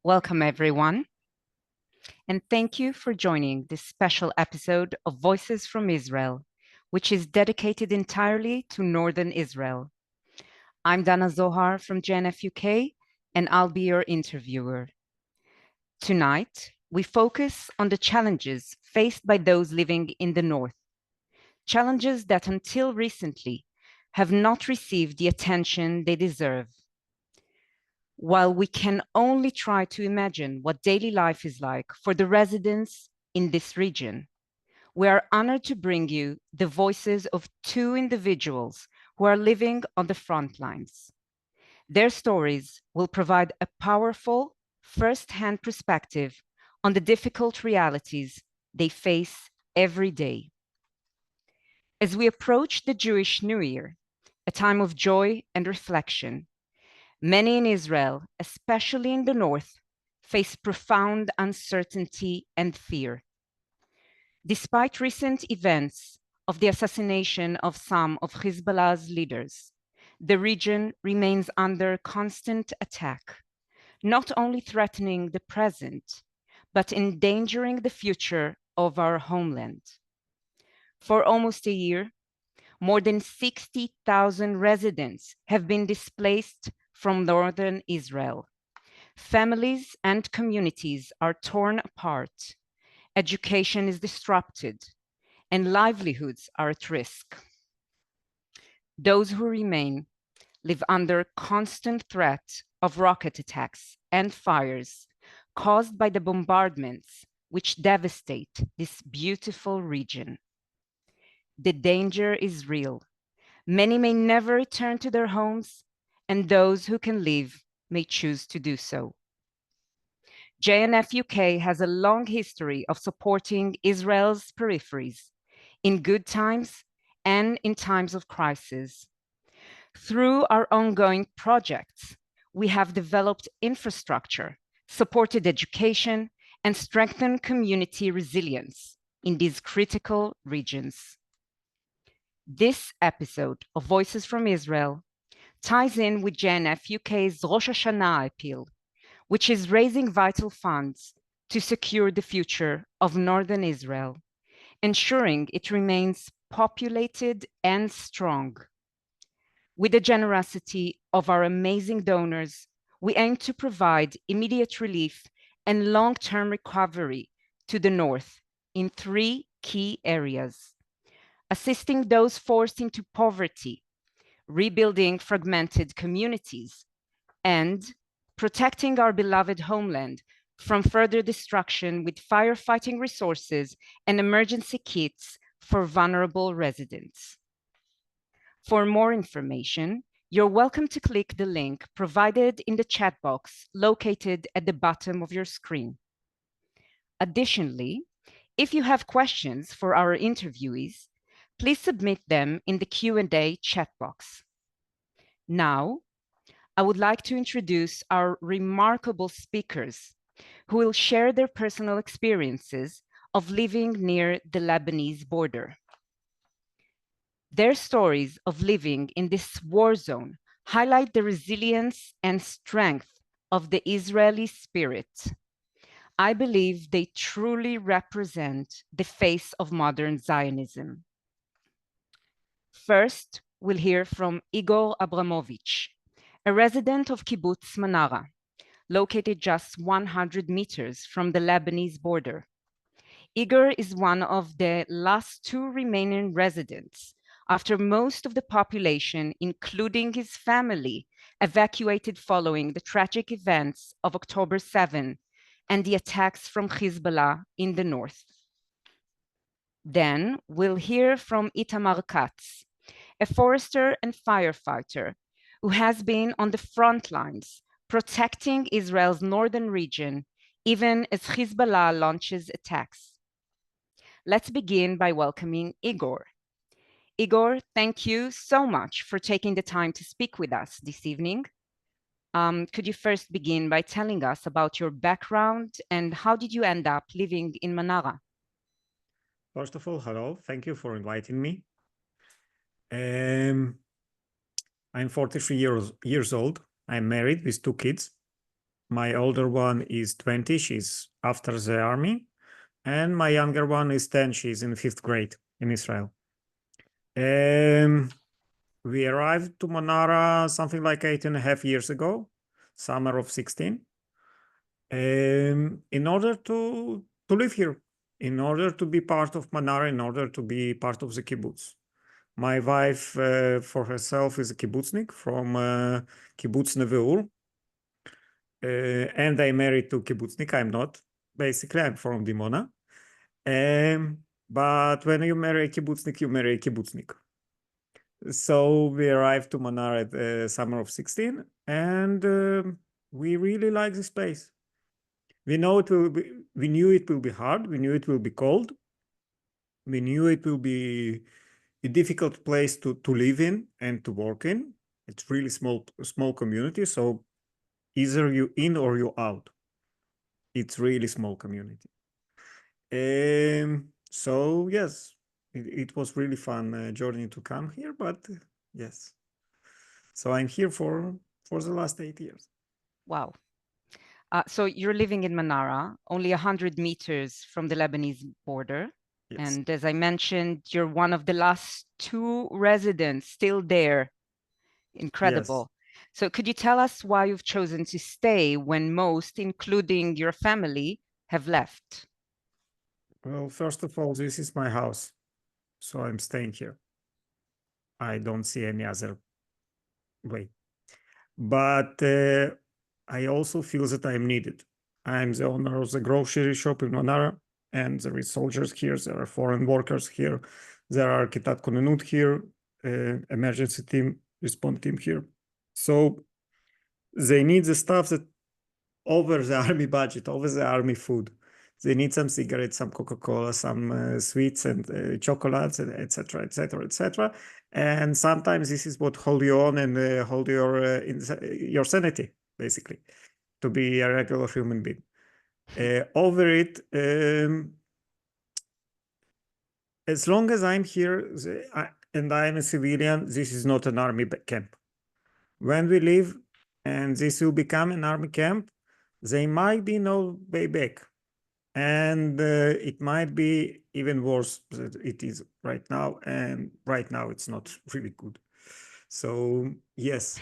Welcome, everyone, and thank you for joining this special episode of Voices from Israel, which is dedicated entirely to Northern Israel. I'm Dana Zohar from JNF UK, and I'll be your interviewer. Tonight, we focus on the challenges faced by those living in the North, challenges that until recently have not received the attention they deserve. While we can only try to imagine what daily life is like for the residents in this region, we are honored to bring you the voices of two individuals who are living on the front lines. Their stories will provide a powerful, first-hand perspective on the difficult realities they face every day. As we approach the Jewish New Year, a time of joy and reflection, many in Israel, especially in the north, face profound uncertainty and fear. Despite recent events of the assassination of some of Hezbollah's leaders, the region remains under constant attack, not only threatening the present, but endangering the future of our homeland. For almost a year, more than 60,000 residents have been displaced from northern Israel. Families and communities are torn apart, education is disrupted, and livelihoods are at risk. Those who remain live under constant threat of rocket attacks and fires caused by the bombardments which devastate this beautiful region. The danger is real. Many may never return to their homes, and those who can leave may choose to do so. JNF UK has a long history of supporting Israel's peripheries in good times and in times of crisis. Through our ongoing projects, we have developed infrastructure, supported education, and strengthened community resilience in these critical regions. This episode of Voices from Israel ties in with JNF UK's Rosh Hashanah appeal, which is raising vital funds to secure the future of Northern Israel, ensuring it remains populated and strong. With the generosity of our amazing donors, we aim to provide immediate relief and long-term recovery to the North in three key areas: assisting those forced into poverty, rebuilding fragmented communities, and protecting our beloved homeland from further destruction with firefighting resources and emergency kits for vulnerable residents. For more information, you're welcome to click the link provided in the chat box located at the bottom of your screen. Additionally, if you have questions for our interviewees, please submit them in the Q&A chat box. Now, I would like to introduce our remarkable speakers who will share their personal experiences of living near the Lebanese border. Their stories of living in this war zone highlight the resilience and strength of the Israeli spirit. I believe they truly represent the face of modern Zionism. First, we'll hear from Igor Abramovich, a resident of Kibbutz Manara, located just 100 meters from the Lebanese border. Igor is one of the last two remaining residents after most of the population, including his family, evacuated following the tragic events of October 7 and the attacks from Hezbollah in the north. Then we'll hear from Itamar Katz, a forester and firefighter who has been on the front lines protecting Israel's northern region, even as Hezbollah launches attacks. Let's begin by welcoming Igor. Igor, thank you so much for taking the time to speak with us this evening. Could you first begin by telling us about your background and how did you end up living in Manara? First of all, hello, thank you for inviting me. I'm 43 years old. I'm married with two kids. My older one is 20. She's after the army. And my younger one is 10. She's in 5th grade in Israel. We arrived to Manara something like 8.5 years ago, summer of 16, in order to live here, in order to be part of Manara, in order to be part of the kibbutz. My wife, for herself, is a kibbutznik from Kibbutz Neve Ur, and I married to kibbutznik. I'm not. Basically, I'm from Dimona. But when you marry a kibbutznik, you marry a kibbutznik. So we arrived to Manara at the summer of 16, and we really like this place. We knew it will be hard. We knew it will be cold. We knew it will be a difficult place to live in and to work in. It's really small community. So either you in or you out. It's really small community. So yes, it was really fun journey to come here, but yes. So I'm here for the last 8 years. Wow. So you're living in Manara, only 100 meters from the Lebanese border. Yes. And as I mentioned, you're one of the last 2 residents still there. Incredible. Yes. So could you tell us why you've chosen to stay when most, including your family, have left? Well, first of all, this is my house, so I'm staying here. I don't see any other way. But I also feel that I'm needed. I'm the owner of the grocery shop in Manara, and there is soldiers here, there are foreign workers here, there are Kitat Konenut here, emergency team, response team here. So they need the stuff that over the army budget, over the army food. They need some cigarettes, some Coca-Cola, some sweets and chocolates, etc., etc., etc. And sometimes this is what hold you on and hold your sanity, basically, to be a regular human being. Over it, as long as I'm here and I'm a civilian, this is not an army camp. When we leave and this will become an army camp, there might be no way back. And it might be even worse than it is right now. And right now it's not really good. So, yes.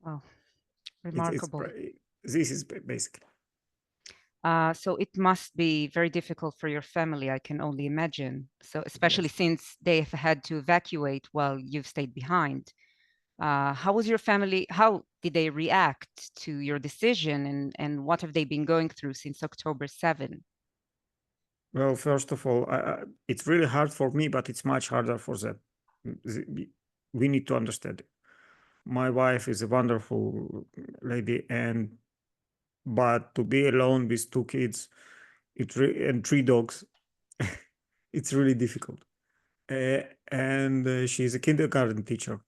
Wow, remarkable. This is basically. So it must be very difficult for your family, I can only imagine. So especially yes. Since they've had to evacuate while you've stayed behind. How was your family? How did they react to your decision, and what have they been going through since October 7? Well, first of all, it's really hard for me, but it's much harder for them. We need to understand it. My wife is a wonderful lady, but to be alone with 2 kids and 3 dogs, it's really difficult. And she's a kindergarten teacher.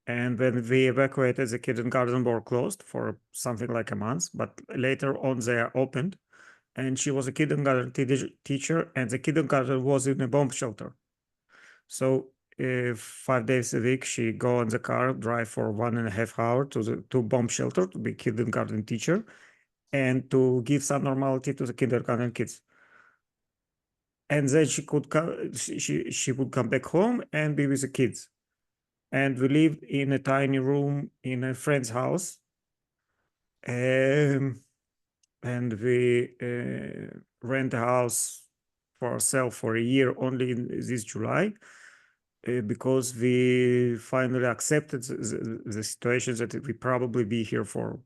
And when we evacuated, the kindergarten were closed for something like a month, but later on they are opened. And she was a kindergarten teacher, and the kindergarten was in a bomb shelter. So 5 days a week, she go in the car, drive for 1.5 hours to bomb shelter to be kindergarten teacher, and to give some normality to the kindergarten kids. And then she could come, she would come back home and be with the kids. And we lived in a tiny room in a friend's house. And we rent a house for ourselves for a year only in this July, because we finally accepted the situation that we probably be here for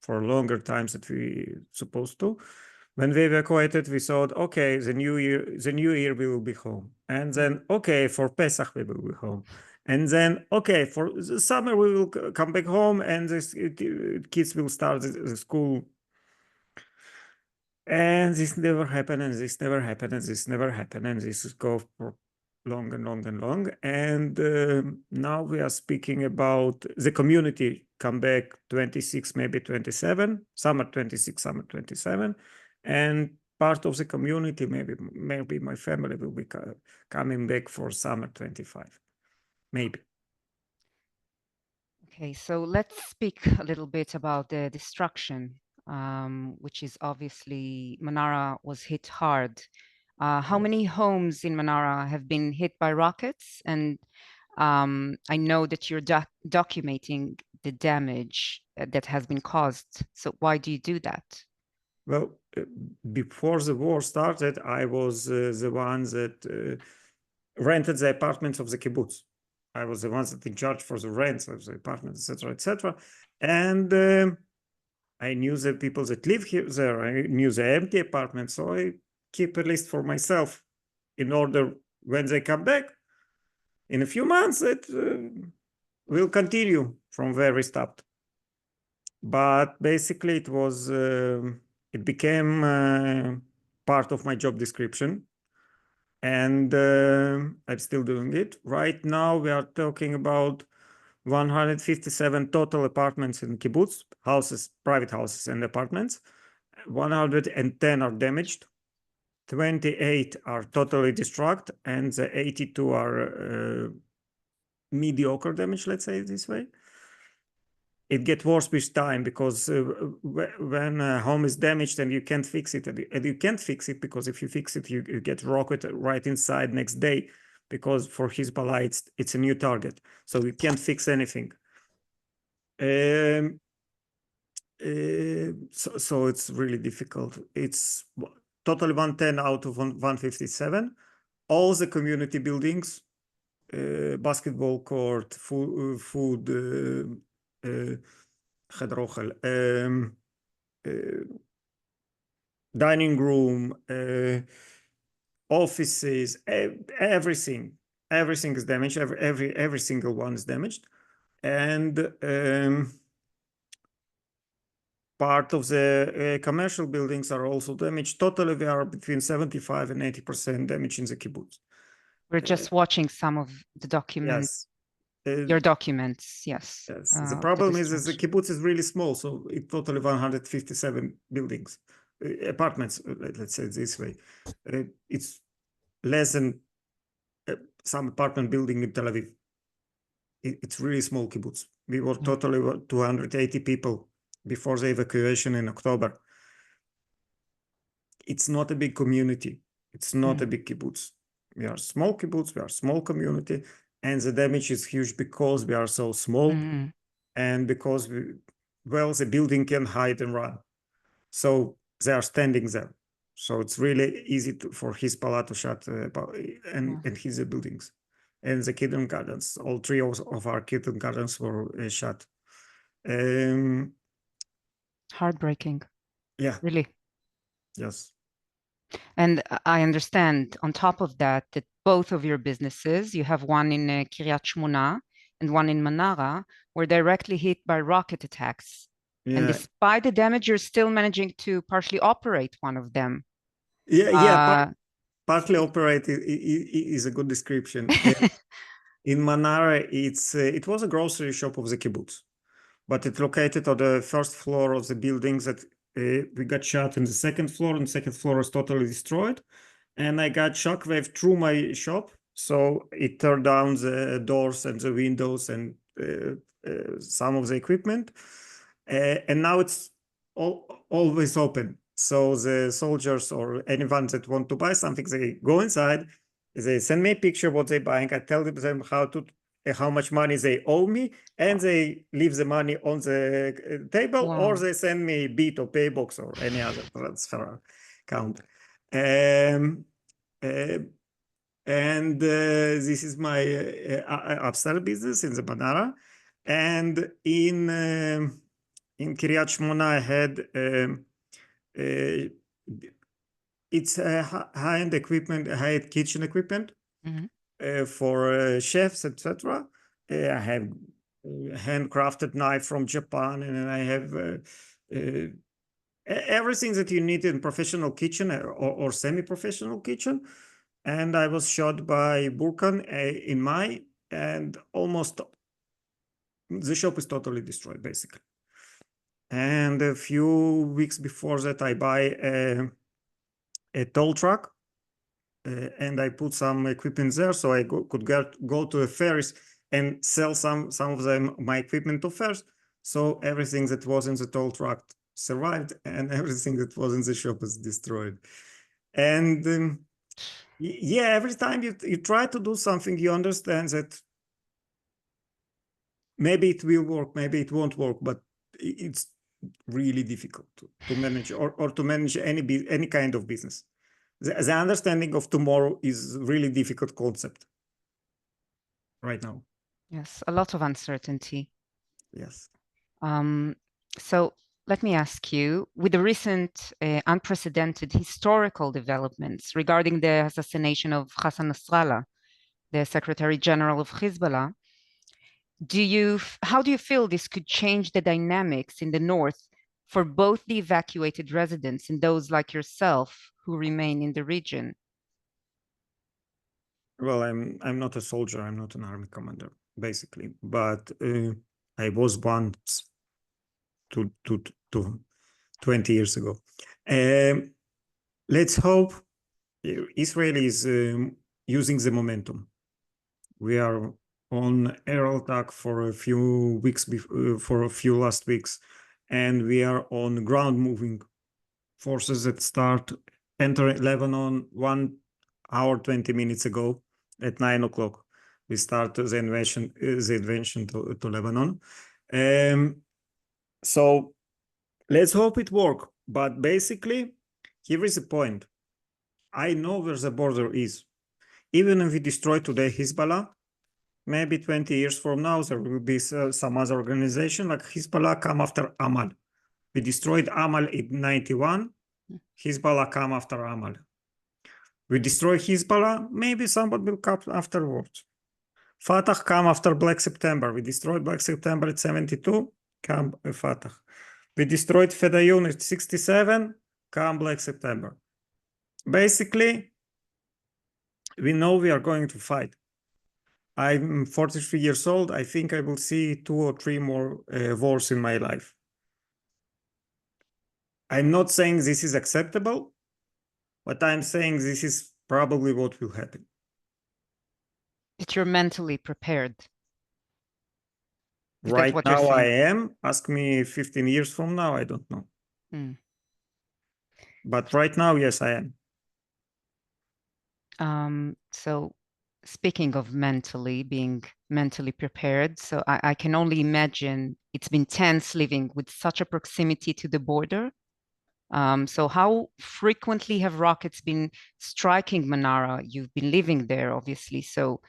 longer times that we supposed to. When we evacuated, we thought, okay, the new year we will be home, and then okay, for Pesach we will be home, and then okay, for the summer we will come back home, and the kids will start the school. And this never happened, and this never happened, and this never happened, and this go for long and long and long. And now we are speaking about the community come back 26, maybe 27, summer 26, summer 27. And part of the community, maybe my family will be coming back for summer 25, maybe. Okay, so let's speak a little bit about the destruction, which is obviously Manara was hit hard. How Yes. many homes in Manara have been hit by rockets? And I know that you're documenting the damage that has been caused. So why do you do that? Well, before the war started, I was the one that rented the apartments of the kibbutz. I was the one that in charge for the rents of the apartments, etc., etc. And I knew the people that live here there. I knew the empty apartments, so I keep a list for myself in order when they come back in a few months it will continue from where we stopped. But basically, it became part of my job description, and I'm still doing it. Right now, we are talking about 157 total apartments in kibbutz, houses, private houses and apartments. 110 are damaged, 28 are totally destroyed, and the 82 are mediocre damage, let's say it this way. It gets worse with time because when a home is damaged and you can't fix it, and you can't fix it because if you fix it, you get rocket right inside next day, because for Hezbollah it's a new target, so you can't fix anything. So it's really difficult. It's totally 110 out of 157. All the community buildings, basketball court, food, חדר אוכל, dining room, offices, everything is damaged. Every single one is damaged, and part of the commercial buildings are also damaged. Totally, we are between 75 and 80% damage in the kibbutz. We're just watching some of the documents. Yes. Your documents, yes. Yes. The problem is the destruction. kibbutz is really small, so it totally 157 buildings, apartments, let's say it this way. It's less than some apartment building in Tel Aviv. It's really small kibbutz. We were totally 280 people before the evacuation in October. It's not a big community. It's not a big kibbutz. We are small kibbutz, we are small community, and the damage is huge because we are so small, and because the building can hide and run. So they are standing there. So it's really easy for Hezbollah to shut and his buildings. And the Kidron Gardens, all three of our Kidron Gardens were shut. Heartbreaking. Yeah. Really. Yes. And I understand on top of that both of your businesses, you have one in Kiryat Shmona and one in Manara, were directly hit by rocket attacks. Yeah. And despite the damage, you're still managing to partially operate one of them. Partly operate is a good description. In Manara, it was a grocery shop of the kibbutz, but it's located on the first floor of the buildings that we got shot in the second floor, and the second floor was totally destroyed. And I got shockwave through my shop, so it turned down the doors and the windows and some of the equipment. And now it's always open. So the soldiers or anyone that want to buy something, they go inside, they send me a picture of what they're buying. I tell them how much money they owe me, and they leave the money on the table, or they send me Beat or Paybox or any other transfer account. And this is my upsell business in the Manara. And in Kiryat Shmona, I had it's high-end equipment, high-end kitchen equipment for chefs, etc. I have handcrafted knife from Japan, and I have everything that you need in professional kitchen or semi-professional kitchen. And I was shot by Burkan in May, and almost the shop is totally destroyed, basically. And a few weeks before that, I buy a toll truck, and I put some equipment there, so I could go to the ferries and sell some of them my equipment to first. So everything that was in the toll truck survived, and everything that was in the shop is destroyed. And yeah, every time you try to do something, you understand that maybe it will work, maybe it won't work, but it's really difficult to manage or to manage any kind of business. The understanding of tomorrow is really difficult concept right now. Yes, a lot of uncertainty. Yes. So let me ask you, with the recent unprecedented historical developments regarding the assassination of Hassan Nasrallah, the Secretary General of Hezbollah, how do you feel this could change the dynamics in the north for both the evacuated residents and those like yourself who remain in the region? Well, I'm not a soldier. I'm not an army commander, basically. But I was once to 20 years ago. Let's hope Israel is using the momentum. We are on air attack for a few weeks, for a few last weeks, and we are on ground moving forces that start entering Lebanon 1 hour 20 minutes ago at 9 o'clock. We start the invasion to Lebanon. So let's hope it works. But basically, here is the point. I know where the border is. Even if we destroy today Hezbollah, maybe 20 years from now, there will be some other organization like Hezbollah come after Amal. We destroyed Amal in 91. Hezbollah come after Amal. We destroy Hezbollah, maybe somebody will come afterwards. Fatah come after Black September. We destroyed Black September at 72, come Fatah. We destroyed Fedayeen at 67, come Black September. Basically, we know we are going to fight. I'm 43 years old. I think I will see 2 or 3 more wars in my life. I'm not saying this is acceptable, but I'm saying this is probably what will happen. That you're mentally prepared. Is that Right what you're now I saying? am. Ask me 15 years from now, I don't know. Mm. But right now, yes, I am. So speaking of being mentally prepared, so I can only imagine it's been tense living with such a proximity to the border. So how frequently have rockets been striking Manara? You've been living there, obviously, so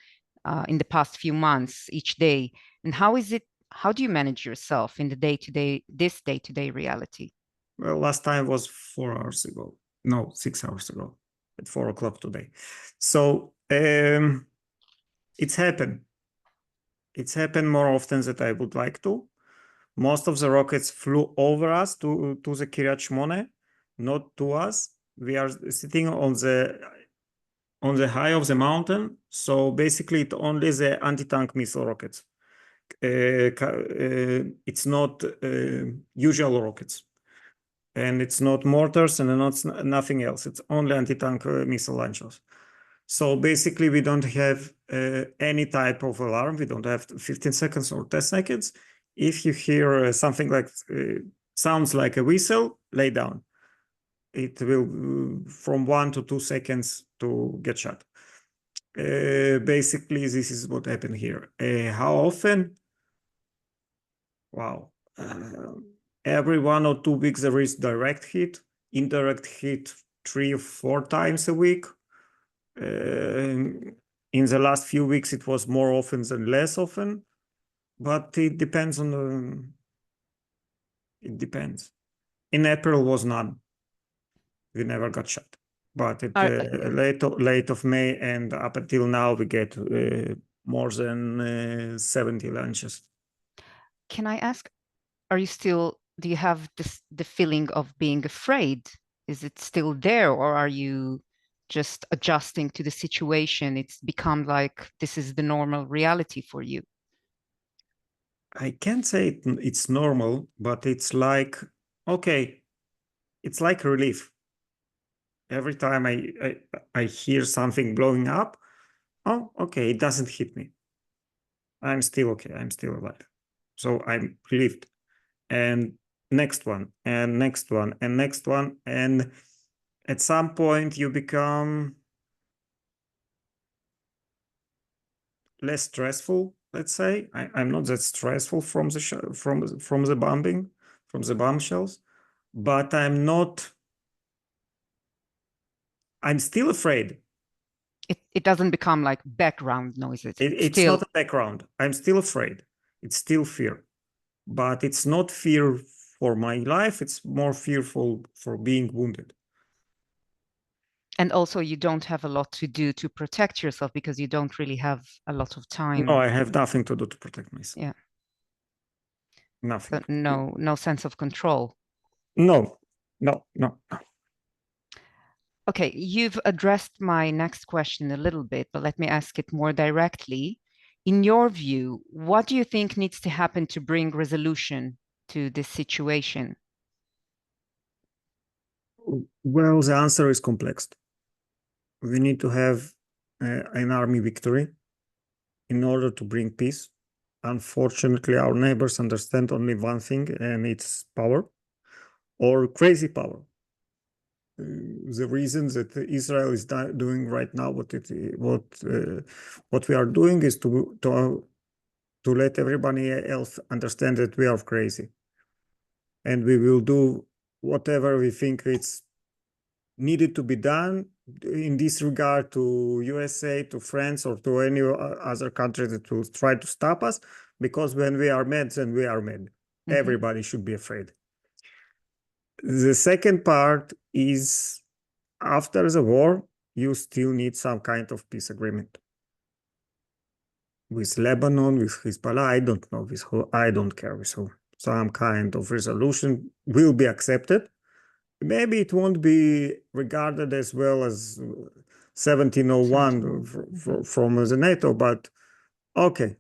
in the past few months, each day. And how do you manage yourself in this day-to-day reality? Well, last time was 4 hours ago. No, 6 hours ago at 4 o'clock today. So it's happened. It's happened more often than I would like to. Most of the rockets flew over us to the Kiryat Shmone, not to us. We are sitting on the high of the mountain. So basically, it's only the anti-tank missile rockets. It's not usual rockets. And it's not mortars and nothing else. It's only anti-tank missile launchers. So basically, we don't have any type of alarm. We don't have 15 seconds or 10 seconds. If you hear something like sounds like a whistle, lay down. It will from 1 to 2 seconds to get shot. Basically, this is what happened here. How often? Wow. Every 1 or 2 weeks there is direct hit, indirect hit 3 or 4 times a week. In the last few weeks, it was more often than less often, but it depends on it depends. In April was none. We never got shot. But at late of May and up until now, we get more than 70 launches. Can I ask, do you have the feeling of being afraid? Is it still there, or are you just adjusting to the situation? It's become like this is the normal reality for you. I can't say it's normal, but it's like, okay, it's like relief. Every time I hear something blowing up, oh, okay, it doesn't hit me. I'm still okay. I'm still alive. So I'm relieved. And next one, and next one, and next one. And at some point you become less stressful, let's say. I'm not that stressful from the from the bombing, from the bombshells, but I'm still afraid. It doesn't become like background noises. It's Still, not a background. I'm still afraid. It's still fear, but it's not fear for my life. It's more fearful for being wounded. and also you don't have a lot to do to protect yourself because you don't really have a lot of time. No, I have nothing to do to protect myself. Yeah. Nothing. So no sense of control. No, no, no. Okay, you've addressed my next question a little bit, but let me ask it more directly. In your view, what do you think needs to happen to bring resolution to this situation? Well, the answer is complex. We need to have an army victory in order to bring peace. Unfortunately, our neighbors understand only one thing, and it's power or crazy power. The reasons that Israel is doing right now, what we are doing is to let everybody else understand that we are crazy, and we will do whatever we think it's needed to be done in this regard to USA, to France, or to any other country that will try to stop us. Because when we are mad, then we are mad. Everybody should be afraid. The second part is after the war, you still need some kind of peace agreement with Lebanon, with Hezbollah. I don't know with who. I don't care with who. Some kind of resolution will be accepted. Maybe it won't be regarded as well as 1701 from the NATO, but okay,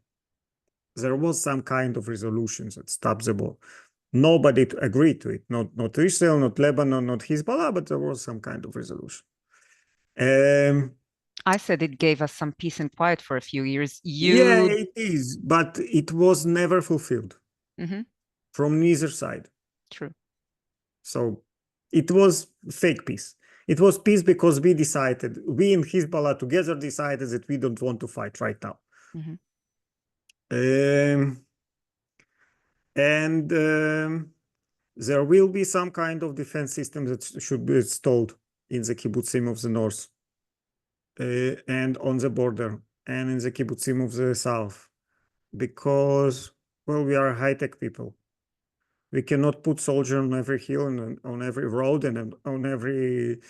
there was some kind of resolution that stopped the war. Nobody agreed to it, not Israel, not Lebanon, not Hezbollah, but there was some kind of resolution. I said it gave us some peace and quiet for a few years. Yeah, it is, but it was never fulfilled from neither side. True. So it was fake peace. It was peace because we decided, we and Hezbollah together decided that we don't want to fight right now. There will be some kind of defense system that should be installed in the kibbutzim of the north and on the border and in the kibbutzim of the south, because, well, we are high-tech people. We cannot put soldiers on every hill and on every road and on every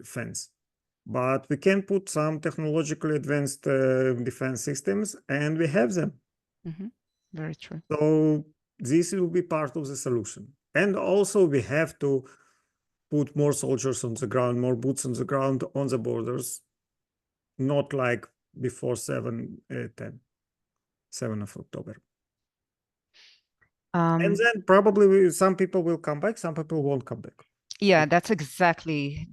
fence. But we can put some technologically advanced defense systems, and we have them. Very true. So this will be part of the solution. And also we have to put more soldiers on the ground, more boots on the ground on the borders, not like before 7 of October. And then probably some people will come back, some people won't come back. Yeah, that's exactly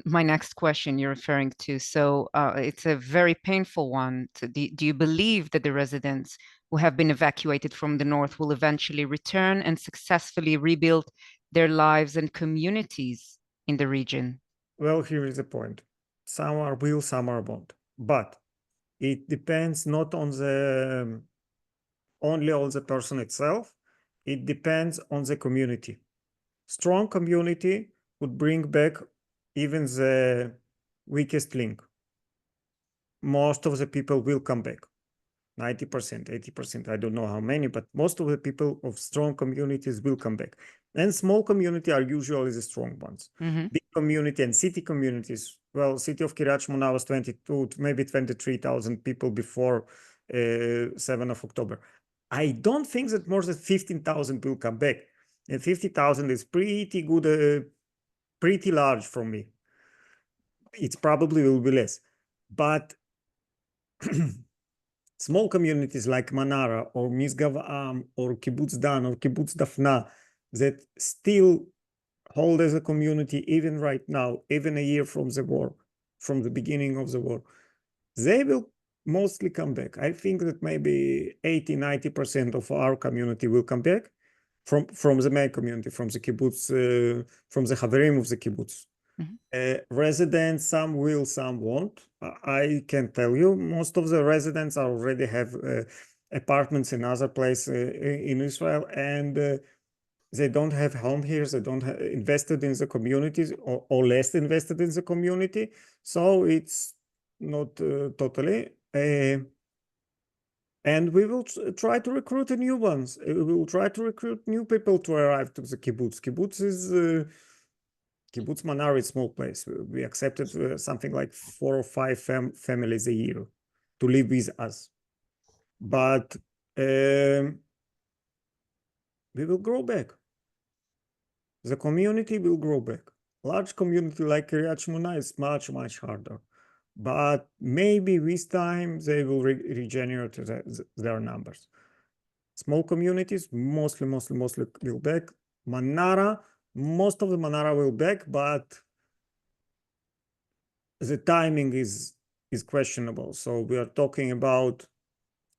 my next question you're referring to. So it's a very painful one. Do you believe that the residents who have been evacuated from the north will eventually return and successfully rebuild their lives and communities in the region? Well, here is the point. Some are will, some are won't. But it depends not on the only on the person itself. It depends on the community. Strong community would bring back even the weakest link. Most of the people will come back. 90%, 80%, I don't know how many, but most of the people of strong communities will come back. And small community are usually the strong ones. Big community and city communities, well, city of Kiryat Shmona was 22, maybe 23,000 people before 7 of October. I don't think that more than 15,000 will come back. And 50,000 is pretty good, pretty large for me. It probably will be less. But small communities like Manara or Misgav Am or Kibbutz Dan or Kibbutz Dafna that still hold as a community even right now, even a year from the war, from the beginning of the war, they will mostly come back. I think that maybe 80-90% of our community will come back from the main community, from the kibbutz, from the Haverim of the kibbutz. Residents, some will, some won't. I can tell you, most of the residents already have apartments in other places in Israel, and they don't have home here. They don't have invested in the communities, or less invested in the community. So it's not totally. And we will try to recruit new ones. We will try to recruit new people to arrive to the kibbutz. Kibbutz is Kibbutz Manara is a small place. We accepted something like 4 or 5 families a year to live with us. But we will grow back. The community will grow back. Large community like Kiryat Shmona is much, much harder. But maybe with time they will regenerate their numbers. Small communities, mostly will back. Manara, most of the Manara will back, but the timing is questionable. So we are talking about,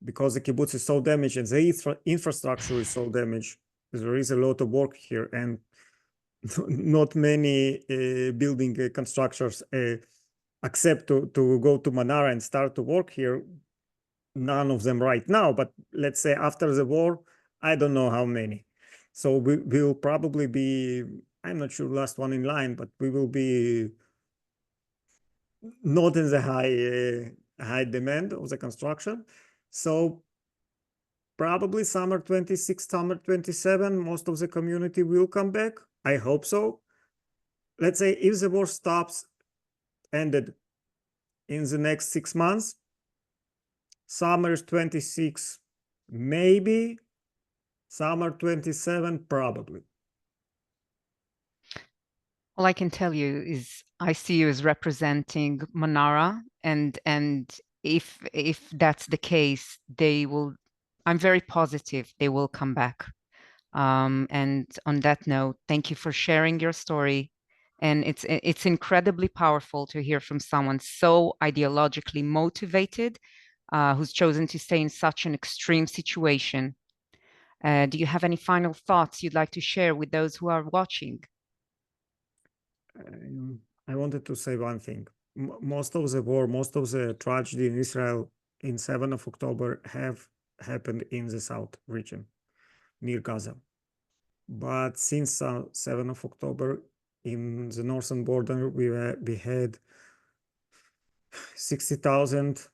because the kibbutz is so damaged and the infrastructure is so damaged, there is a lot of work here, and not many building constructors accept to go to Manara and start to work here. None of them right now, but let's say after the war, I don't know how many. So we will probably be, I'm not sure last one in line, but we will be not in the high demand of the construction. So probably summer 26, summer 27, most of the community will come back. I hope so. Let's say if the war ended in the next 6 months, summer 26, maybe, summer 27, probably. All I can tell you is I see you as representing Manara, and if that's the case, they will. I'm very positive they will come back. And on that note, thank you for sharing your story. And it's incredibly powerful to hear from someone so ideologically motivated, who's chosen to stay in such an extreme situation. Do you have any final thoughts you'd like to share with those who are watching? I wanted to say one thing. Most of the war, most of the tragedy in Israel in 7th of October have happened in the south region, near Gaza. But since 7th of October, in the northern border, we had 60,000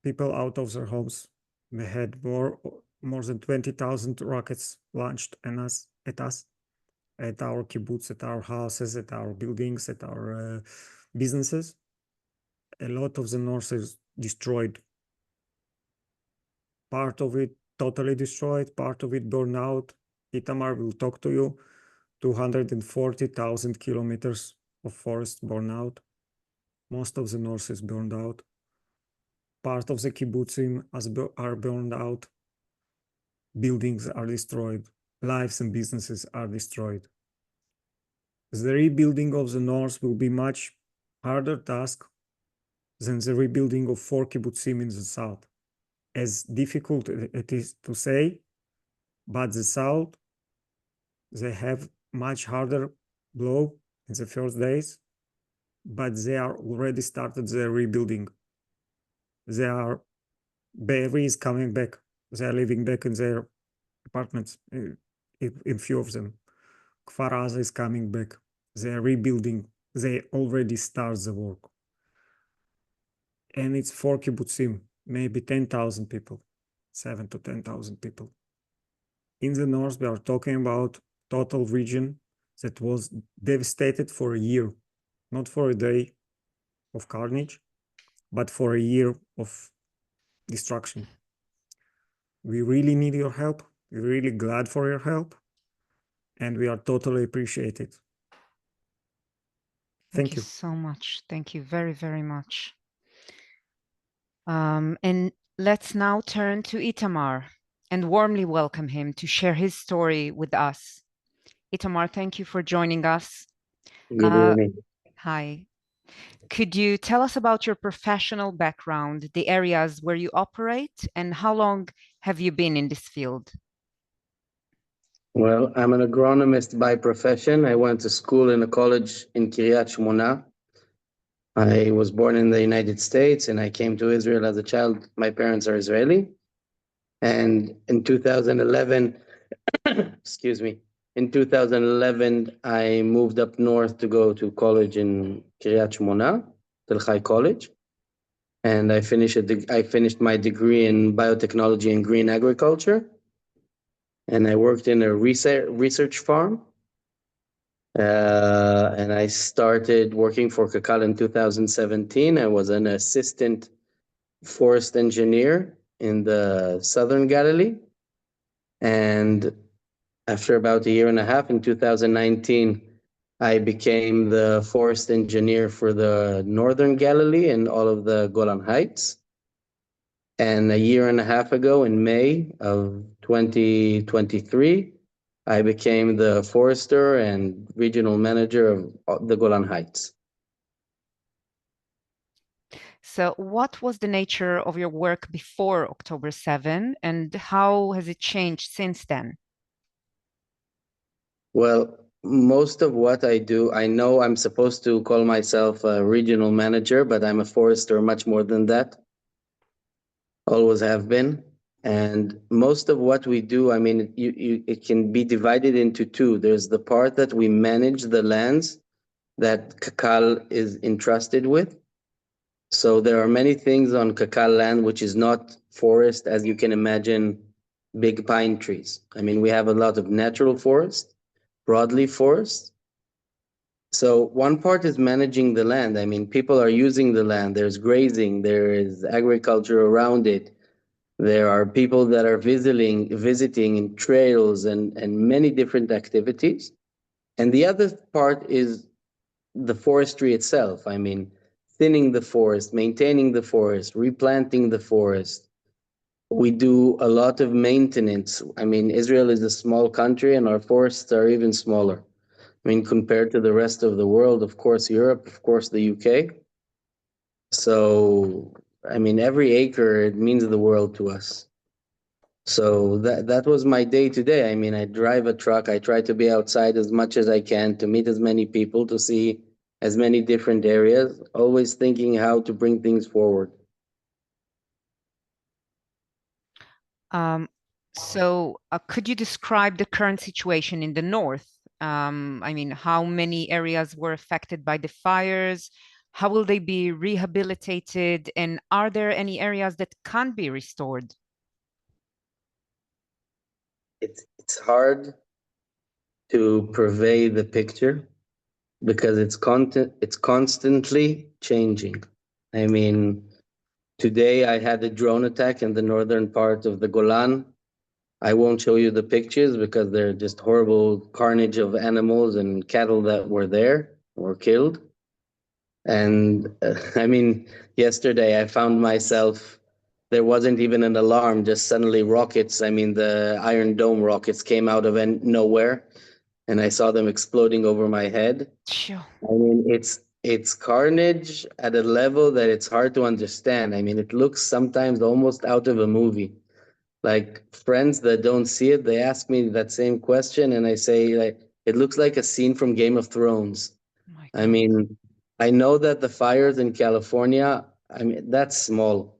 people out of their homes. We had more than 20,000 rockets launched at us, at our kibbutz, at our houses, at our buildings, at our businesses. A lot of the north is destroyed. Part of it totally destroyed, part of it burned out. Itamar will talk to you. 240,000 kilometers of forest burned out. Most of the north is burned out. Part of the kibbutzim are burned out. Buildings are destroyed. Lives and businesses are destroyed. The rebuilding of the north will be much harder task than the rebuilding of 4 kibbutzim in the south. As difficult it is to say, but the south, they have much harder blow in the first days, but they are already started their rebuilding. Be'eri is coming back. They are living back in their apartments, in few of them. Kfar Aza is coming back. They are rebuilding. They already start the work. And it's 4 kibbutzim, maybe 10,000 people, 7 to 10,000 people. In the north, we are talking about total region that was devastated for a year, not for a day of carnage, but for a year of destruction. We really need your help. We're really glad for your help, and we are totally appreciated. Thank you so much. Thank you very, very much. And let's now turn to Itamar and warmly welcome him to share his story with us. Itamar, thank you for joining us. Good evening. Hi. Could you tell us about your professional background, the areas where you operate, and how long have you been in this field? Well, I'm an agronomist by profession. I went to school in a college in Kiryat Shmona. I was born in the United States and I came to Israel as a child. My parents are Israeli. And in 2011, excuse me, in 2011, I moved up north to go to college in Kiryat Shmona, Tel Chai College. And I finished my degree in biotechnology and green agriculture. And I worked in a research farm. And I started working for Kakal in 2017. I was an assistant forest engineer in the Southern Galilee. And after about a year and a half, in 2019, I became the forest engineer for the Northern Galilee and all of the Golan Heights. And a year and a half ago, in May of 2023, I became the forester and regional manager of the Golan Heights. So, what was the nature of your work before October 7, and how has it changed since then? Well, most of what I do, I know I'm supposed to call myself a regional manager, but I'm a forester much more than that. Always have been. And most of what we do, I mean, it can be divided into two. There's the part that we manage the lands that Kakal is entrusted with. So there are many things on Kakal land which is not forest, as you can imagine, big pine trees. I mean, we have a lot of natural forest, broadleaf forest. So one part is managing the land. I mean, people are using the land. There's grazing, there is agriculture around it. There are people that are visiting in trails and many different activities. And the other part is the forestry itself. I mean, thinning the forest, maintaining the forest, replanting the forest. We do a lot of maintenance. I mean, Israel is a small country and our forests are even smaller. I mean, compared to the rest of the world, of course, Europe, of course, the UK. So, I mean, every acre, it means the world to us. So that was my day to day. I mean, I drive a truck. I try to be outside as much as I can to meet as many people, to see as many different areas, always thinking how to bring things forward. Could you describe the current situation in the north? I mean, how many areas were affected by the fires? How will they be rehabilitated? And are there any areas that can't be restored? It's hard to purvey the picture because it's constantly changing. I mean, today I had a drone attack in the northern part of the Golan. I won't show you the pictures because they're just horrible carnage of animals and cattle that were there or killed. And I mean, yesterday I found myself, there wasn't even an alarm, just suddenly rockets, I mean, the Iron Dome rockets came out of nowhere and I saw them exploding over my head. Sure. I mean, it's carnage at a level that it's hard to understand. I mean, it looks sometimes almost out of a movie. Like friends that don't see it, they ask me that same question, and I say, like, it looks like a scene from Game of Thrones. My I God. mean, I know that the fires in California, I mean, that's small.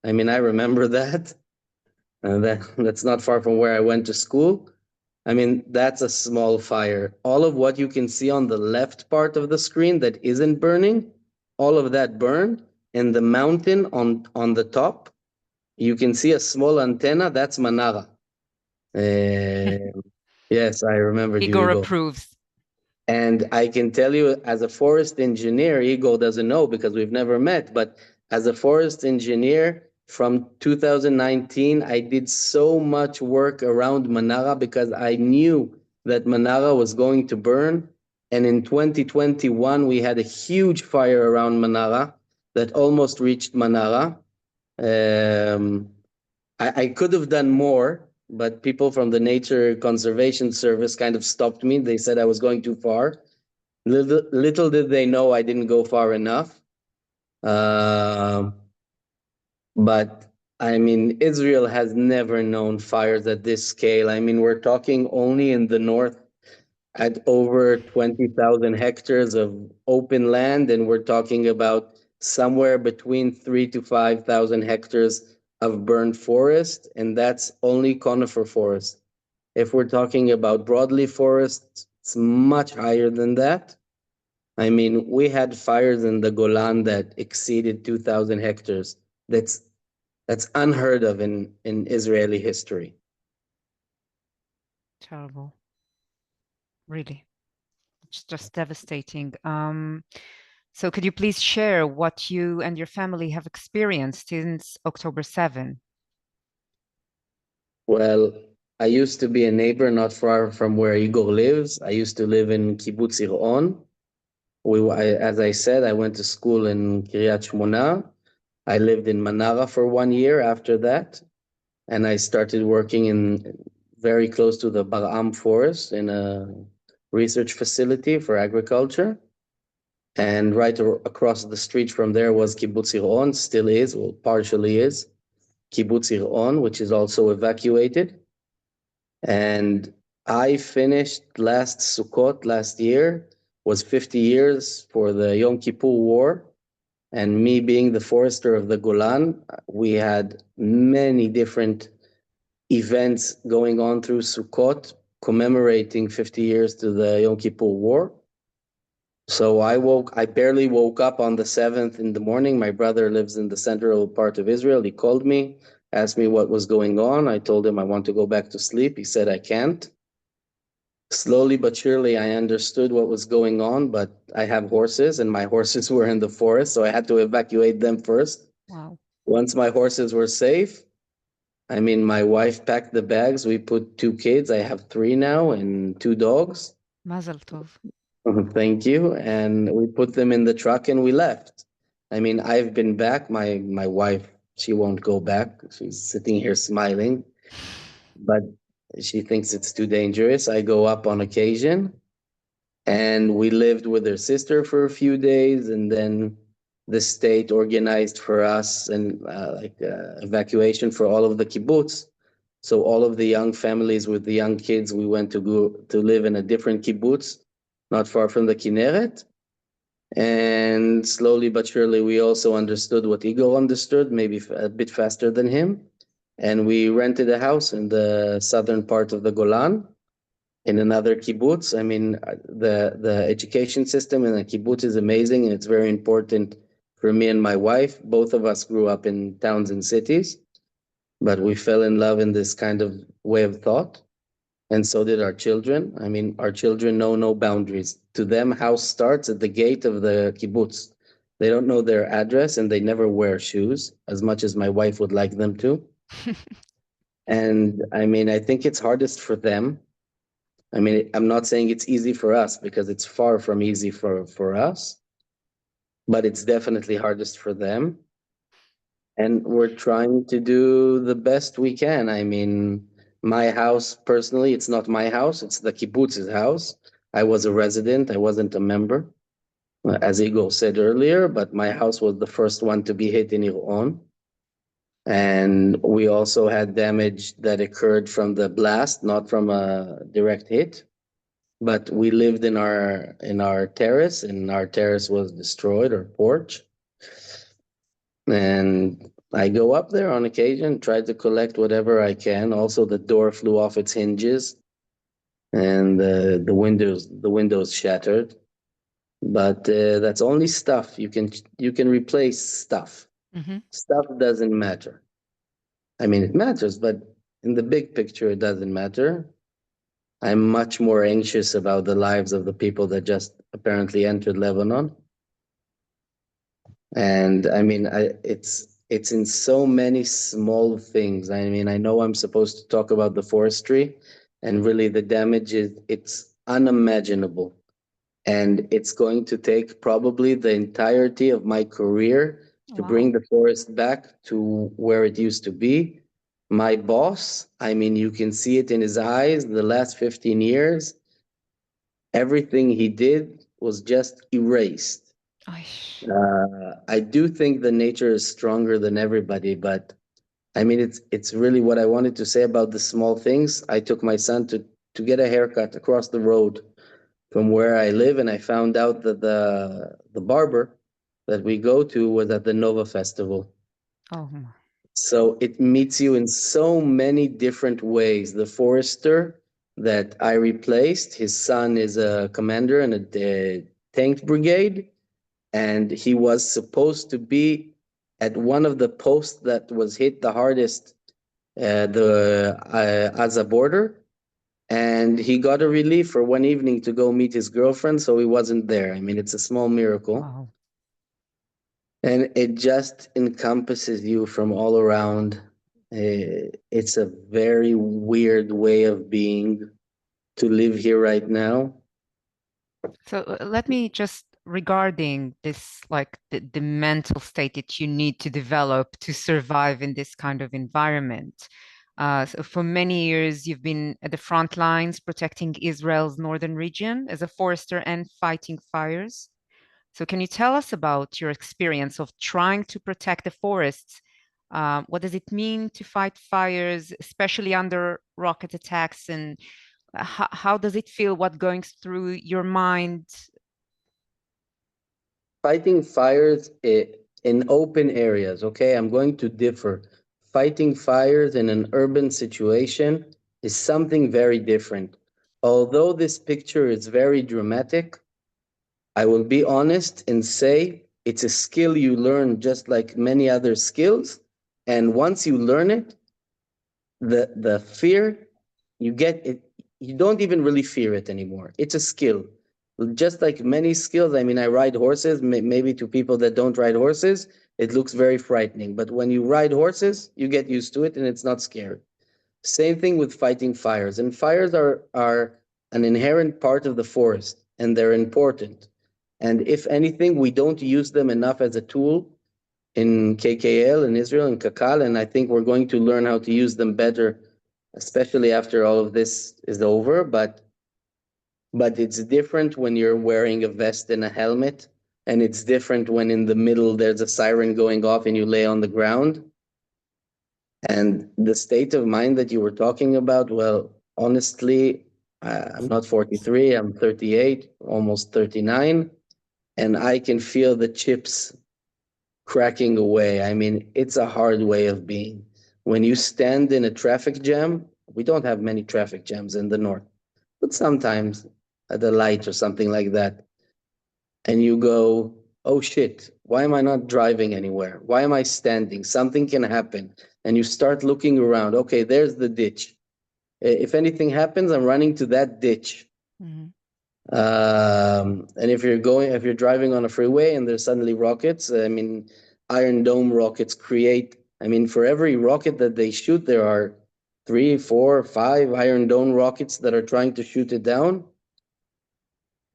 I mean, I remember that. That's not far from where I went to school. I mean, that's a small fire. All of what you can see on the left part of the screen that isn't burning, all of that burned. And the mountain on the top, you can see a small antenna. That's Manara. Yes, I remembered you, Igor Igor. approves. And I can tell you, as a forest engineer, Igor doesn't know because we've never met, but as a forest engineer from 2019, I did so much work around Manara because I knew that Manara was going to burn. And in 2021, we had a huge fire around Manara that almost reached Manara. I could have done more, but people from the Nature Conservation Service kind of stopped me. They said I was going too far. Little did they know I didn't go far enough. But I mean, Israel has never known fires at this scale. I mean, we're talking only in the north at over 20,000 hectares of open land, and we're talking about somewhere between 3 to 5,000 hectares of burned forest, and that's only conifer forest. If we're talking about broadleaf forests, it's much higher than that. I mean, we had fires in the Golan that exceeded 2,000 hectares. That's unheard of in Israeli history. Terrible. Really. It's just devastating. So could you please share what you and your family have experienced since October 7? Well, I used to be a neighbor not far from where Igor lives. I used to live in Kibbutz Iron. As I said, I went to school in Kiryat Shmona. I lived in Manara for 1 year after that, and I started working in very close to the Bar'am forest in a research facility for agriculture. And right across the street from there was Kibbutz Iron, still is, well, partially is, Kibbutz Iron, which is also evacuated. And I finished last Sukkot last year, was 50 years for the Yom Kippur War. And me being the forester of the Golan, we had many different events going on through Sukkot commemorating 50 years to the Yom Kippur War. So I barely woke up on the 7th in the morning. My brother lives in the central part of Israel. He called me, asked me what was going on. I told him I want to go back to sleep. He said I can't. Slowly but surely, I understood what was going on, but I have horses and my horses were in the forest, so I had to evacuate them first. Wow. Once my horses were safe, I mean, my wife packed the bags. We put 2 kids. I have 3 now and 2 dogs. Mazel tov. Thank you. And we put them in the truck and we left. I mean, I've been back. My wife, she won't go back. She's sitting here smiling, but she thinks it's too dangerous. I go up on occasion, and we lived with her sister for a few days, and then the state organized for us and evacuation for all of the kibbutz. So all of the young families with the young kids, we went to go to live in a different kibbutz, not far from the Kinneret. And slowly but surely, we also understood what Igor understood, maybe a bit faster than him. And we rented a house in the southern part of the Golan in another kibbutz. I mean, the education system in a kibbutz is amazing, and it's very important for me and my wife. Both of us grew up in towns and cities, but we fell in love in this kind of way of thought. And so did our children. I mean, our children know no boundaries. To them, house starts at the gate of the kibbutz. They don't know their address and they never wear shoes, as much as my wife would like them to. And I mean, I think it's hardest for them. I mean, I'm not saying it's easy for us because it's far from easy for us, but it's definitely hardest for them. And we're trying to do the best we can. I mean, my house, personally, it's not my house, it's the kibbutz's house. I was a resident, I wasn't a member, as Igor said earlier, but my house was the first one to be hit in Iran. And we also had damage that occurred from the blast, not from a direct hit. But we lived in our terrace, and our terrace was destroyed, or porch. And I go up there on occasion, try to collect whatever I can. Also, the door flew off its hinges, and the windows shattered. But that's only stuff. You can replace stuff. Mm-hmm. Stuff doesn't matter. I mean, it matters, but in the big picture, it doesn't matter. I'm much more anxious about the lives of the people that just apparently entered Lebanon. And I mean, it's in so many small things. I mean, I know I'm supposed to talk about the forestry, and really the damage it's unimaginable. And it's going to take probably the entirety of my career to bring the forest back to where it used to be. My boss, I mean, you can see it in his eyes, the last 15 years, everything he did was just erased. Aish. I do think the nature is stronger than everybody, but I mean, it's really what I wanted to say about the small things. I took my son to get a haircut across the road from where I live, and I found out that the barber that we go to was at the Nova Festival. Oh my. So it meets you in so many different ways. The forester that I replaced, his son is a commander in a tank brigade, and he was supposed to be at one of the posts that was hit the hardest, the Gaza border, and he got a relief for one evening to go meet his girlfriend, so he wasn't there. I mean, it's a small miracle. Wow. And it just encompasses you from all around. It's a very weird way of being to live here right now. So let me just regarding this, like the mental state that you need to develop to survive in this kind of environment. So for many years, you've been at the front lines protecting Israel's northern region as a forester and fighting fires. So can you tell us about your experience of trying to protect the forests? What does it mean to fight fires, especially under rocket attacks? And how does it feel? What going through your mind? Fighting fires in open areas, okay? I'm going to differ. Fighting fires in an urban situation is something very different. Although this picture is very dramatic, I will be honest and say it's a skill you learn just like many other skills. And once you learn it, the fear, you get it, you don't even really fear it anymore. It's a skill. Just like many skills, I mean, I ride horses, maybe to people that don't ride horses, it looks very frightening. But when you ride horses, you get used to it and it's not scary. Same thing with fighting fires. And fires are an inherent part of the forest, and they're important. And if anything, we don't use them enough as a tool in KKL, in Israel, in Kakal, and I think we're going to learn how to use them better, especially after all of this is over. But it's different when you're wearing a vest and a helmet, and it's different when in the middle there's a siren going off and you lay on the ground. And the state of mind that you were talking about, well, honestly, I'm not 43, I'm 38, almost 39, and I can feel the chips cracking away. I mean, it's a hard way of being. When you stand in a traffic jam, we don't have many traffic jams in the north, but sometimes at a light or something like that, and you go, oh shit, why am I not driving anywhere? Why am I standing? Something can happen. And you start looking around. Okay, there's the ditch. If anything happens, I'm running to that ditch. Mhm. And if you're driving on a freeway and there's suddenly rockets, I mean, Iron Dome rockets create, I mean, for every rocket that they shoot, there are 3, 4, 5 Iron Dome rockets that are trying to shoot it down.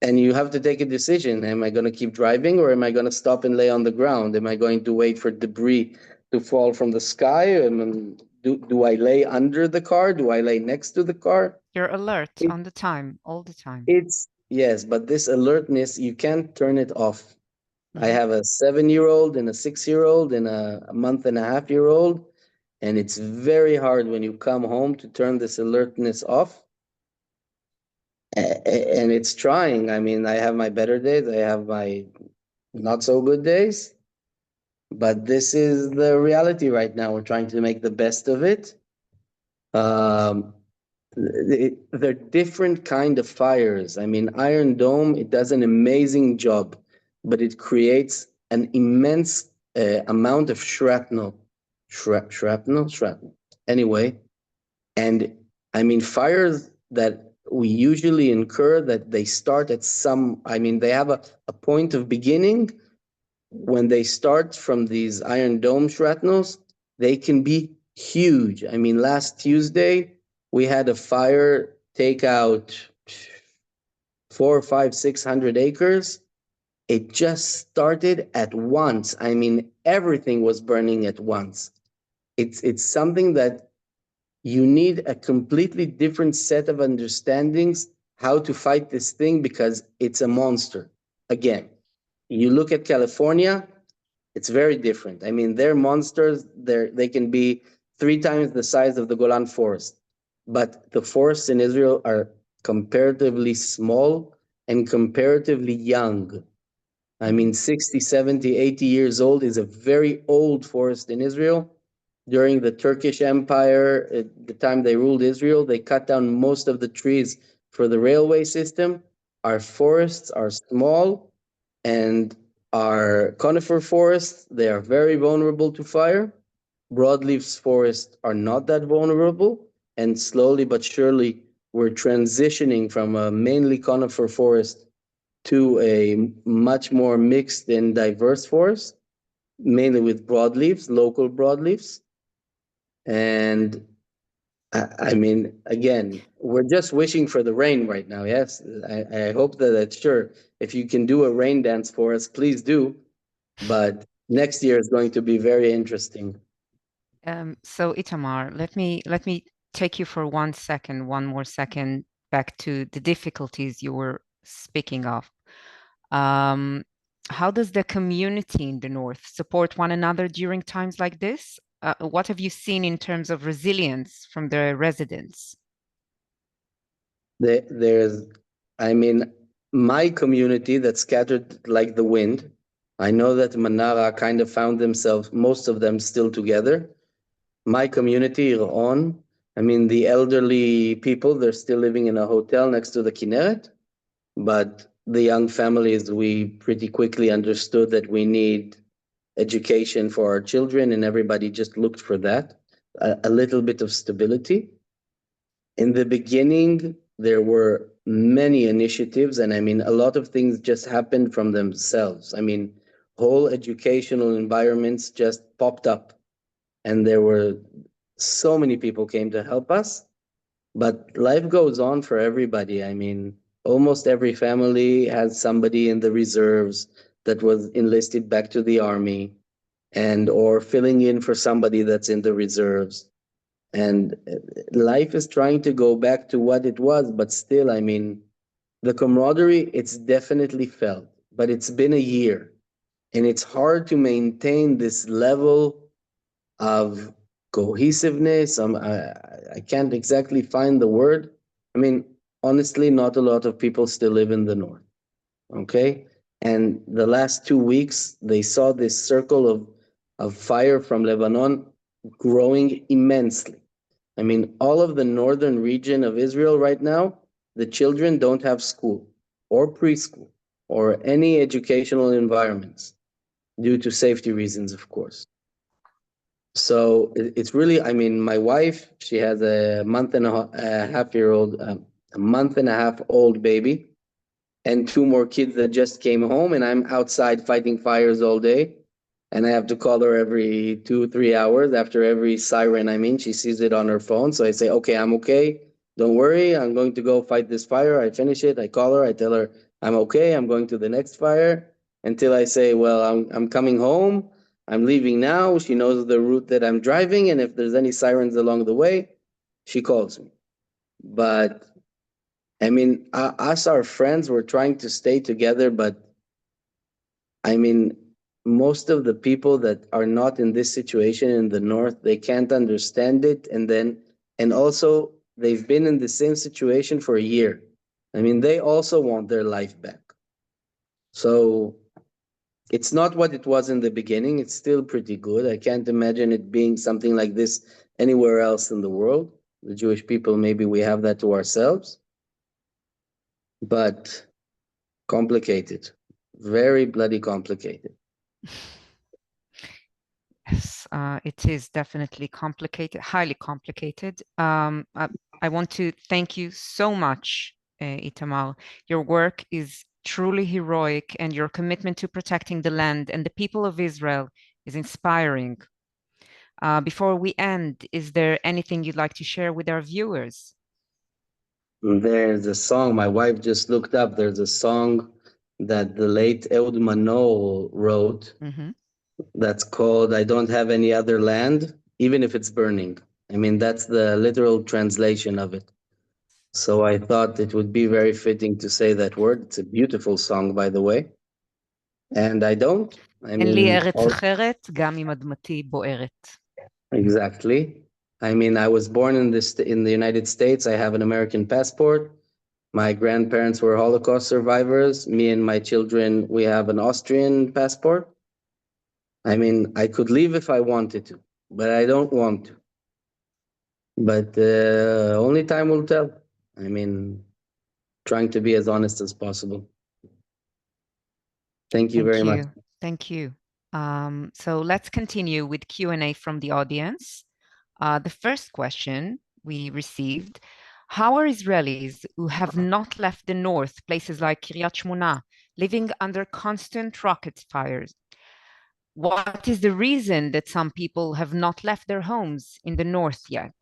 And you have to take a decision. Am I going to keep driving, or am I going to stop and lay on the ground? Am I going to wait for debris to fall from the sky? Do I lay under the car? Do I lay next to the car? You're alert It- on the time, all the time. Yes, but this alertness, you can't turn it off. I Mhm. have a 7-year-old and a 6-year-old and a month and a half-year-old, and it's very hard when you come home to turn this alertness off. And it's trying. I mean, I have my better days, I have my not so good days, but this is the reality right now. We're trying to make the best of it. They're different kind of fires. I mean, Iron Dome, it does an amazing job, but it creates an immense amount of shrapnel. Shrapnel. Anyway, and I mean, fires that we usually incur, that they start at some, I mean, they have a point of beginning. When they start from these Iron Dome shrapnels, they can be huge. I mean, last Tuesday, we had a fire take out 4, 5, 600 acres. It just started at once. I mean, everything was burning at once. It's something that you need a completely different set of understandings how to fight this thing because it's a monster. Again, you look at California, it's very different. I mean, they're monsters. They can be 3 times the size of the Golan Forest. But the forests in Israel are comparatively small and comparatively young. I mean, 60, 70, 80 years old is a very old forest in Israel. During the Turkish Empire, at the time they ruled Israel, they cut down most of the trees for the railway system. Our forests are small, and our conifer forests, they are very vulnerable to fire. Broadleaf forests are not that vulnerable, and slowly but surely we're transitioning from a mainly conifer forest to a much more mixed and diverse forest, mainly with broadleaves, local broadleaves. And I mean, again, we're just wishing for the rain right now. Yes, I hope that sure. If you can do a rain dance for us, please do. But next year is going to be very interesting. So Itamar, let me take you for one more second back to the difficulties you were speaking of. How does the community in the North support one another during times like this? What have you seen in terms of resilience from the residents? There's, I mean, my community that's scattered like the wind. I know that Manara kind of found themselves, most of them still together. My community, Iron, I mean, the elderly people, they're still living in a hotel next to the Kinneret. But the young families, we pretty quickly understood that we need education for our children, and everybody just looked for that, a little bit of stability. In the beginning, there were many initiatives, and I mean, a lot of things just happened from themselves. I mean, whole educational environments just popped up, and there were so many people came to help us. But life goes on for everybody. I mean, almost every family has somebody in the reserves that was enlisted back to the army, and or filling in for somebody that's in the reserves. And life is trying to go back to what it was, but still, I mean, the camaraderie, it's definitely felt, but it's been a year, and it's hard to maintain this level of cohesiveness. I can't exactly find the word. I mean, honestly, not a lot of people still live in the North. Okay. And the last 2 weeks, they saw this circle of fire from Lebanon growing immensely. I mean, all of the northern region of Israel right now, the children don't have school or preschool or any educational environments due to safety reasons, of course. So it's really, I mean, my wife, she has a month and a half year old, a month and a half old baby, and 2 more kids that just came home, and I'm outside fighting fires all day. And I have to call her every 2, 3 hours after every siren. I mean, she sees it on her phone. So I say, okay, I'm okay. Don't worry. I'm going to go fight this fire. I finish it. I call her. I tell her I'm okay. I'm going to the next fire until I say, well, I'm coming home. I'm leaving now. She knows the route that I'm driving. And if there's any sirens along the way, she calls me. But I mean, us, our friends, we're trying to stay together. But I mean, most of the people that are not in this situation in the North, they can't understand it. And also they've been in the same situation for a year. I mean, they also want their life back. So it's not what it was in the beginning. It's still pretty good. I can't imagine it being something like this anywhere else in the world. The Jewish people, maybe we have that to ourselves, but complicated, very bloody complicated. Yes, it is definitely complicated, highly complicated. I want to thank you so much, Itamar. Your work is truly heroic, and your commitment to protecting the land and the people of Israel is inspiring. Before we end, is there anything you'd like to share with our viewers? There's a song, my wife just looked up, there's a song that the late Ehud Manor wrote that's called I Don't Have Any Other Land, Even If It's Burning. I mean, that's the literal translation of it. So I thought it would be very fitting to say that word. It's a beautiful song, by the way. And I don't. I אין לי mean, ארץ אחרת, גם אם אדמתי בוערת. exactly. I mean, I was born in the United States. I have an American passport. My grandparents were Holocaust survivors. Me and my children, we have an Austrian passport. I mean, I could leave if I wanted to, but I don't want to. But only time will tell. I mean, trying to be as honest as possible. Thank you very much. Thank you. So let's continue with Q&A from the audience. The first question we received, how are Israelis who have not left the north, places like Kiryat Shmona, living under constant rocket fires? What is the reason that some people have not left their homes in the north yet?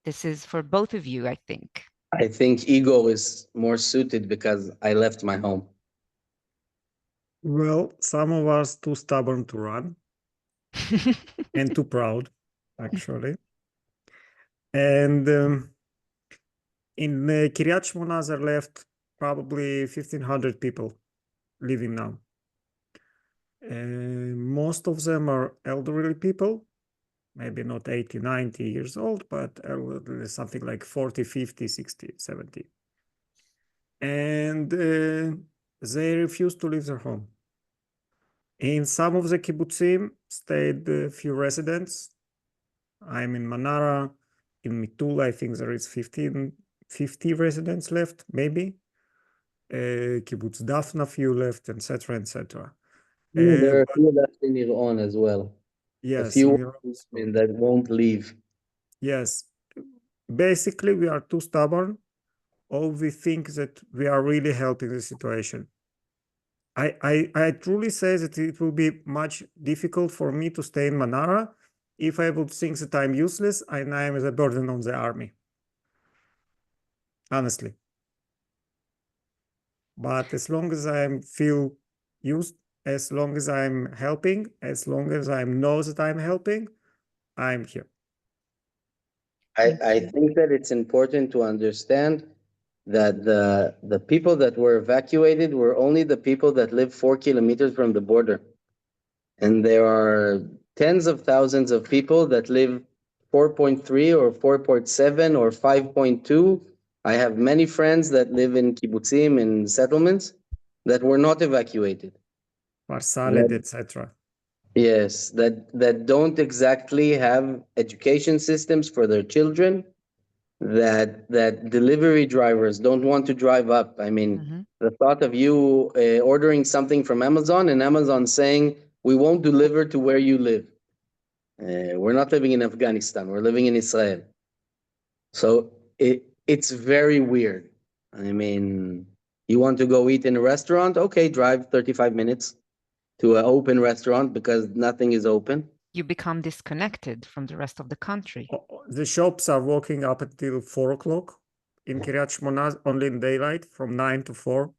This is for both of you, I think. I think ego is more suited because I left my home. Well, some of us too stubborn to run and too proud, actually. And in Kiryat Shmona, there left probably 1,500 people living now. Most of them are elderly people, maybe not 80, 90 years old, but something like 40, 50, 60, 70. And they refuse to leave their home. In some of the kibbutzim stayed a few residents. I'm in Manara. In Mitul, I think there is 50 residents left, maybe. Kibbutz Dafna, few left, etc., etc. There are a few left in Iran as well. Yes, a few that won't leave. Yes. Basically, we are too stubborn, or we think that we are really helping the situation. I truly say that it will be much difficult for me to stay in Manara if I would think that I'm useless and I am a burden on the army. Honestly. But as long as I feel used, as long as I'm helping, as long as I know that I'm helping, I'm here. I think that it's important to understand that the people that were evacuated were only the people that live 4 kilometers from the border. And there are tens of thousands of people that live 4.3 or 4.7 or 5.2. I have many friends that live in kibbutzim, in settlements, that were not evacuated. Marsalet, etc. Yes, that don't exactly have education systems for their children, that delivery drivers don't want to drive up. I mean, the thought of you ordering something from Amazon and Amazon saying, we won't deliver to where you live. We're not living in Afghanistan, we're living in Israel. So it's very weird. I mean, you want to go eat in a restaurant? Okay, drive 35 minutes to an open restaurant because nothing is open. You become disconnected from the rest of the country. The shops are working up until 4 o'clock in Kiryat Shmona, only in daylight, from 9 to 4.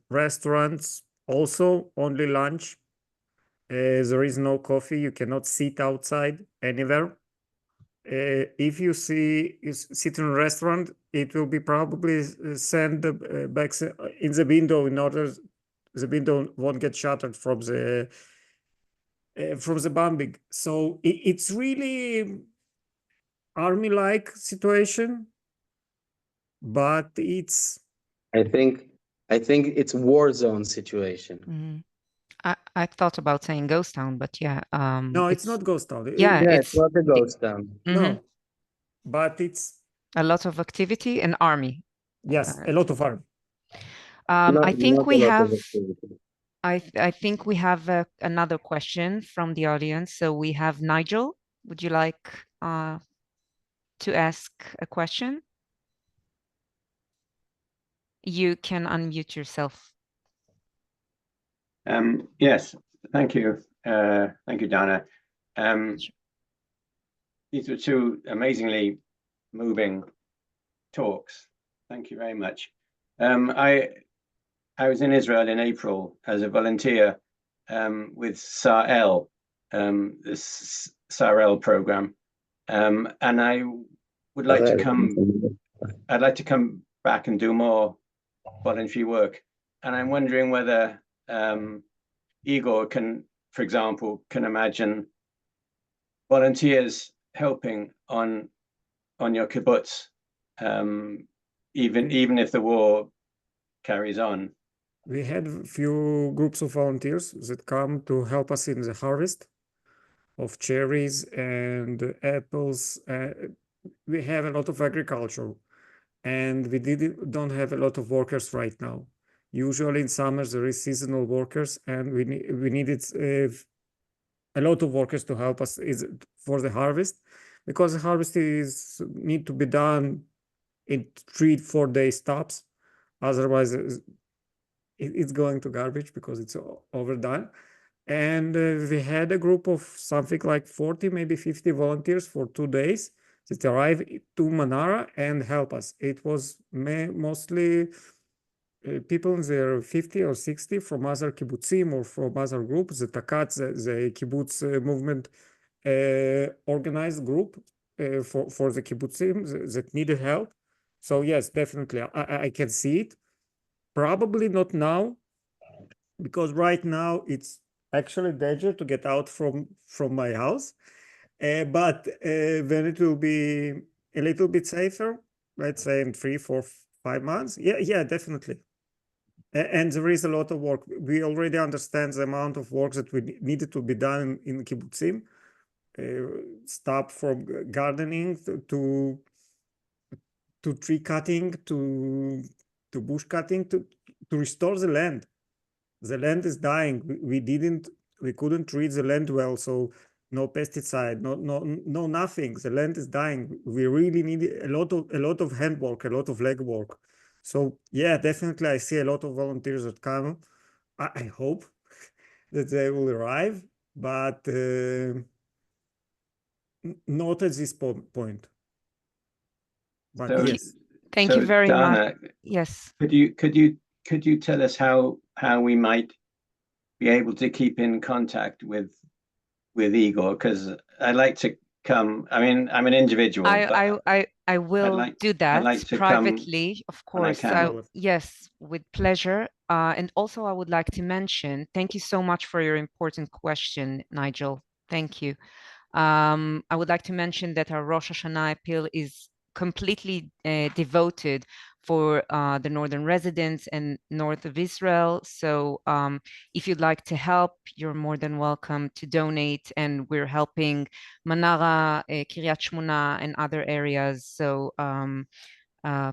Restaurants also only lunch. There is no coffee. You cannot sit outside anywhere. If you sit in a restaurant, it will be probably sent back in the window in order the window won't get shattered from the bombing. So it's really army-like situation, but it's. I think it's war zone situation. I thought about saying ghost town, but yeah. No, it's not ghost town. It's not a ghost town. No, but it's a lot of activity and army. Yes, a lot of army. I think we have. I think we have another question from the audience. So we have Nigel. Would you like to ask a question? You can unmute yourself. Yes, thank you. Thank you, Dana. These were two amazingly moving talks. Thank you very much. I was in Israel in April as a volunteer with SAR-El, this SAR-El program. And I would like to come. I'd like to come back and do more voluntary work, and I'm wondering whether Igor can, for example, can imagine volunteers helping on your kibbutz, even if the war carries on. We had a few groups of volunteers that come to help us in the harvest of cherries and apples. We have a lot of agriculture, and we don't have a lot of workers right now. Usually in summers there is seasonal workers, and we needed a lot of workers to help us for the harvest, because the harvest need to be done in 3-4 day stops. Otherwise it's going to garbage because it's overdone. And we had a group of something like 40, maybe 50 volunteers for 2 days that arrive to Manara and help us. It was mostly people in their 50 or 60 from other kibbutzim or from other groups. The Takat, the kibbutz movement organized group for the kibbutzim that needed help. So yes, definitely, I can see it. Probably not now, because right now it's actually danger to get out from my house. But when it will be a little bit safer, let's say in 3, 4, 5 months, yeah, definitely. And there is a lot of work. We already understand the amount of work that we needed to be done in kibbutzim. Stop from gardening to tree cutting to bush cutting to restore the land. The land is dying. We couldn't treat the land well, so no pesticide, no nothing. The land is dying. We really need a lot of handwork, a lot of legwork. So yeah, definitely I see a lot of volunteers that come. I hope that they will arrive, but not at this point. But So- yes. Thank you very Dana, much. Yes. Could you tell us how we might be able to keep in contact with Igor? Because I'd like to come. I mean, I'm an individual. but I will like- do I'd that like to come privately, of when I course. can. Yes, with pleasure. And also I would like to mention, thank you so much for your important question, Nigel. Thank you. I would like to mention that our Rosh Hashanah appeal is completely devoted for the northern residents and north of Israel. So if you'd like to help, you're more than welcome to donate. And we're helping Manara, Kiryat Shmona, and other areas. So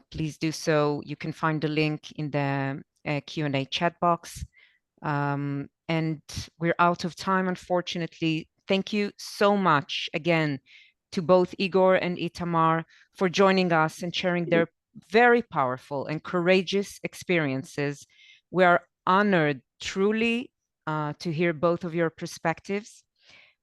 please do so. You can find the link in the Q&A chat box. And we're out of time, unfortunately. Thank you so much again to both Igor and Itamar for joining us and sharing their very powerful and courageous experiences. We are honored truly to hear both of your perspectives.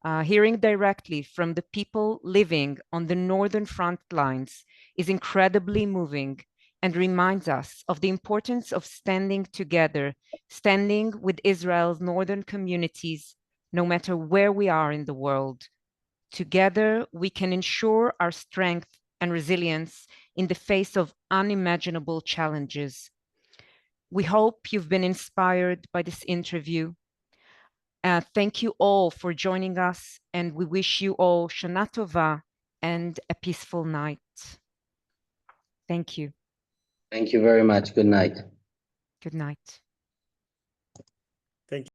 Hearing directly from the people living on the northern front lines is incredibly moving and reminds us of the importance of standing together, standing with Israel's northern communities, no matter where we are in the world. Together, we can ensure our strength and resilience in the face of unimaginable challenges. We hope you've been inspired by this interview. Thank you all for joining us, and we wish you all Shana Tova and a peaceful night. Thank you. Thank you very much. Good night. Good night.